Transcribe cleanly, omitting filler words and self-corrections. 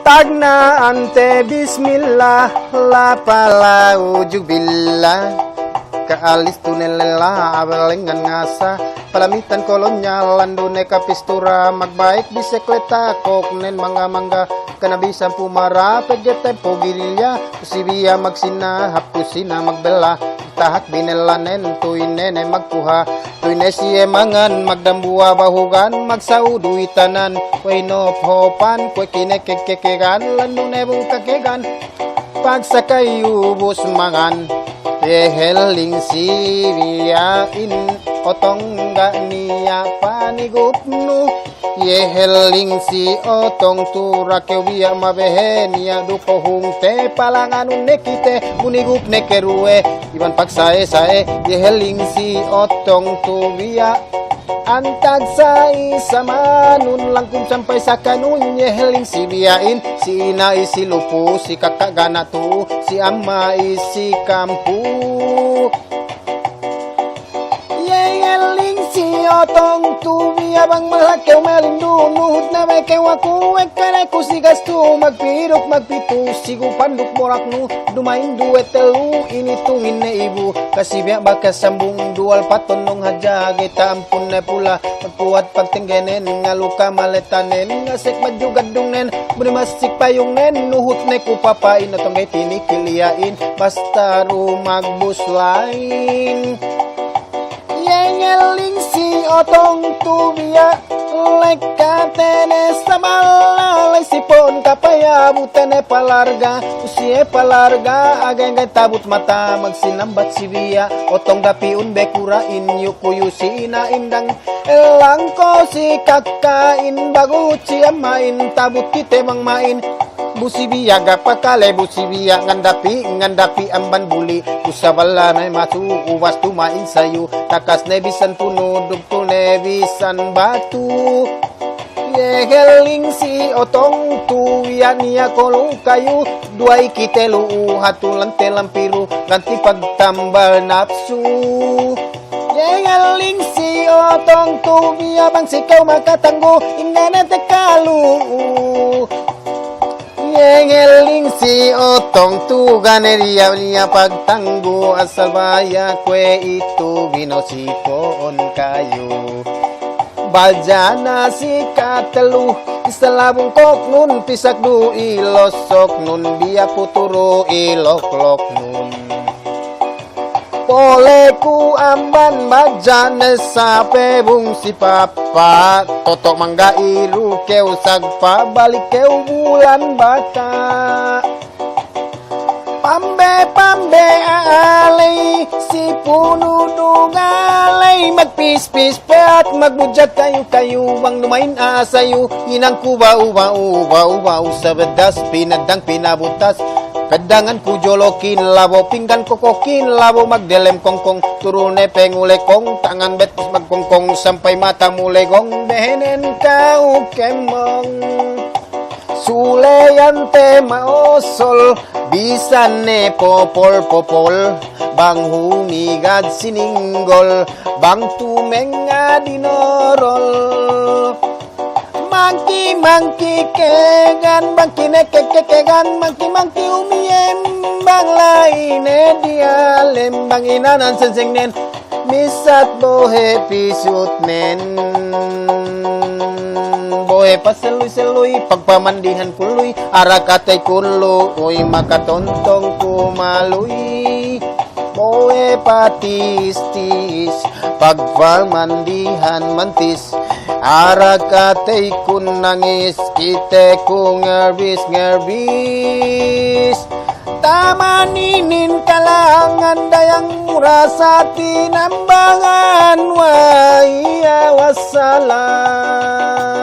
Tagna ante bismillah la pala ujug billah kaalis tunelela abelengan ngasa palamitan kolonyal landune kapistura magbaik bisikleta koknen mangga-mangga kana bisa pumara pegete pogilya usibia magsina hapusina magbela tahak binelanen tuy nene magpuha tuy nesie mangan magdambua bahugan magsaudu itanan kwe nophopan kwe kinekekekegan landune bukakegan pagsakay ubos mangan heheling siwiyain otong ga niya panigupnu yeheling si otong turake wiya mabehen ya dukohung te palanganun nekite munigup nekerue iban pagsae-sae yeheling si otong tuwiya antag sa isamanun langkum sampai sa kanun yeheling si biyain si ina isi lupu si kakagana tu si ama isi kampu yeheling si otong tuwiya bang malakaw malindu nuhut na may kewaku ekaleku si gastu magpirok magpitu sigu panduk boraknu dumain duet telu ini tungin na ibu kasi biya bakas sambung dual paton nung haja kita ampun na pula pagpuat pagtinggenen ngaluka maletanen ngasik majugadung nen berimasik payung nen nuhut na kupapain atong gay tinikiliyain basta rumagbus lain yengeling si otong tubiya lekatene sabalay sipon kapaya butene palarga usie palarga ageng tabut mata magsinambat si biya otong dapiun bekura inyukuyu si ina indang elangko si kakain bagu ciamain tabut kite mang main busi biya gapakale busi biya ngandapi amban buli usabala na masu uwas tumain sayu takas nebisan punudug tu nebisan batu yeheling si otong tuya niya kolu kayu duay kitelu hatulan telampiru ganti pagtambal nafsu yeheling si otong tuya bang sikaw makatanggo ingana tekalu yengeling si otong tugane niya pagtanggo asal baya kwe itu binosipon kayu bajana si katelu isalabong kok nun pisak du ilosok nun biya puturo ilok-lok nun poleku amban bajane sape bung si papa totok mangga iru keu sagpa balik keu bulan bata pambe alay si puno dugalay magpis-pis peat magbudjat kayu bang lumain asayu inang kuba-uba sa bedas pinadang pinabutas kadangan ku jolokin labo pinggan kokokin labo magdelem kongkong turune pengulekong tangan betis magkongkong sampai mata mulegong behenen kau kemong sulayante maosol bisa ne popol bang humigad sininggol bang tumenga dinorol Mangki kegan bangki nekekegan mangki umiem bang laine dia lembang inanan senseng nen misat bohe pisut nen bohe paseluy pagpamandihan puluy arakatay kunluy makatontong kumaluy bohe patis-tis pagpamandihan mantis arakatay kun nangis kite ku ngerbis tamaninin kalangan dayang murasa tinambangan wa iya wassalam